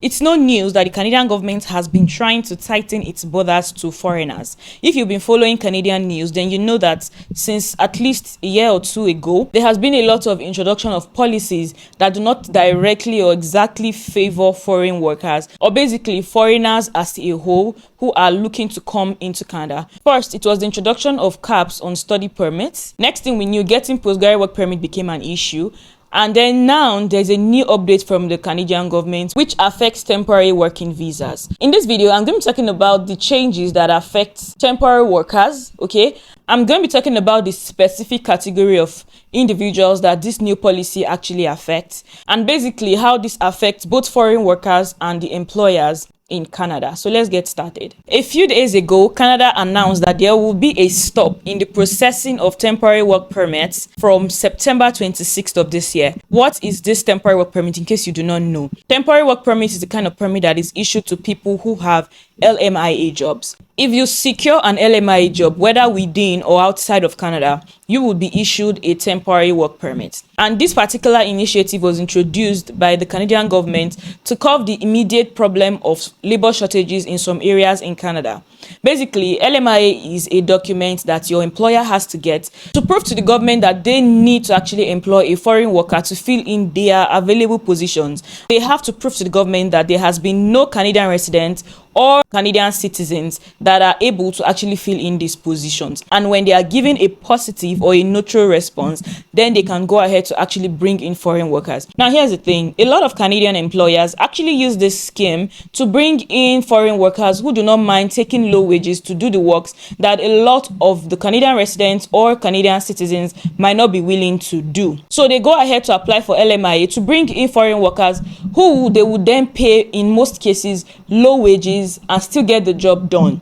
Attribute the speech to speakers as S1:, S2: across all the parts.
S1: It's no news that the Canadian government has been trying to tighten its borders to foreigners. If you've been following Canadian news, then you know that since at least a year or two ago, there has been a lot of introduction of policies that do not directly or exactly favor foreign workers, or basically foreigners as a whole who are looking to come into Canada. First, it was the introduction of caps on study permits. Next thing we knew, getting postgraduate work permit became an issue. And then now there's a new update from the Canadian government which affects temporary working visas. In this video, I'm going to be talking about the changes that affect temporary workers, okay? I'm going to be talking about the specific category of individuals that this new policy actually affects, and basically how this affects both foreign workers and the employers in Canada. So let's get started. A few days ago, Canada announced that there will be a stop in the processing of temporary work permits from September 26th of this year. What is this temporary work permit, in case you do not know? Temporary work permit is the kind of permit that is issued to people who have LMIA jobs. If you secure an LMIA job, whether within or outside of Canada, you will be issued a temporary work permit. And this particular initiative was introduced by the Canadian government to curb the immediate problem of labor shortages in some areas in Canada. Basically, LMIA is a document that your employer has to get to prove to the government that they need to actually employ a foreign worker to fill in their available positions. They have to prove to the government that there has been no Canadian resident or Canadian citizens that are able to actually fill in these positions. And when they are given a positive or a neutral response, then they can go ahead to actually bring in foreign workers. Now, here's the thing. A lot of Canadian employers actually use this scheme to bring in foreign workers who do not mind taking low wages to do the works that a lot of the Canadian residents or Canadian citizens might not be willing to do. So they go ahead to apply for LMIA to bring in foreign workers who they would then pay, in most cases, low wages and still get the job done.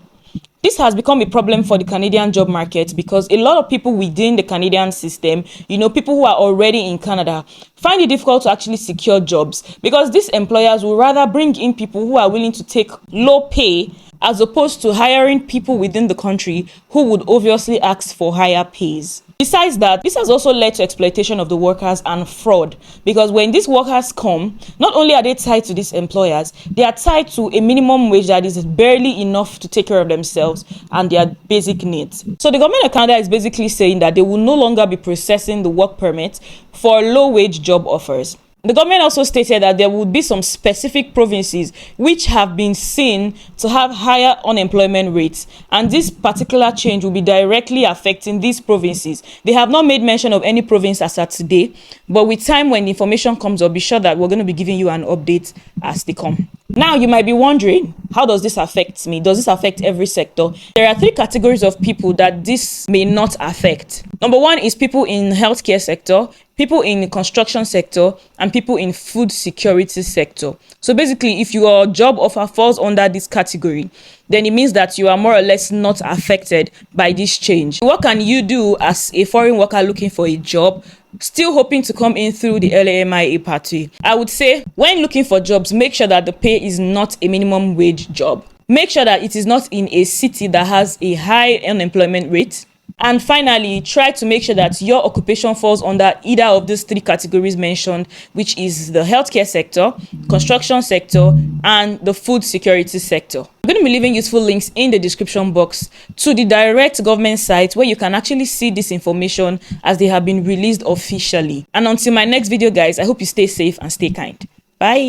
S1: This has become a problem for the Canadian job market because a lot of people within the Canadian system, people who are already in Canada, find it difficult to actually secure jobs because these employers will rather bring in people who are willing to take low pay as opposed to hiring people within the country who would obviously ask for higher pays. Besides that, this has also led to exploitation of the workers and fraud, because when these workers come, not only are they tied to these employers, they are tied to a minimum wage that is barely enough to take care of themselves and their basic needs. So the government of Canada is basically saying that they will no longer be processing the work permit for low-wage job offers. The government also stated that there would be some specific provinces which have been seen to have higher unemployment rates, and this particular change will be directly affecting these provinces. They have not made mention of any province as at today, but with time, when the information comes up, be sure that we're going to be giving you an update as they come. Now, you might be wondering, how does this affect me? Does this affect every sector? There are three categories of people that this may not affect. Number one is people in the healthcare sector, people in the construction sector, and people in food security sector. So basically, if your job offer falls under this category, then it means that you are more or less not affected by this change. What can you do as a foreign worker looking for a job, still hoping to come in through the LMIA pathway? I would say, when looking for jobs, make sure that the pay is not a minimum wage job. Make sure that it is not in a city that has a high unemployment rate. And finally, try to make sure that your occupation falls under either of these three categories mentioned, which is the healthcare sector, construction sector, and the food security sector. I'm going to be leaving useful links in the description box to the direct government site where you can actually see this information as they have been released officially. And until my next video, guys, I hope you stay safe and stay kind. Bye.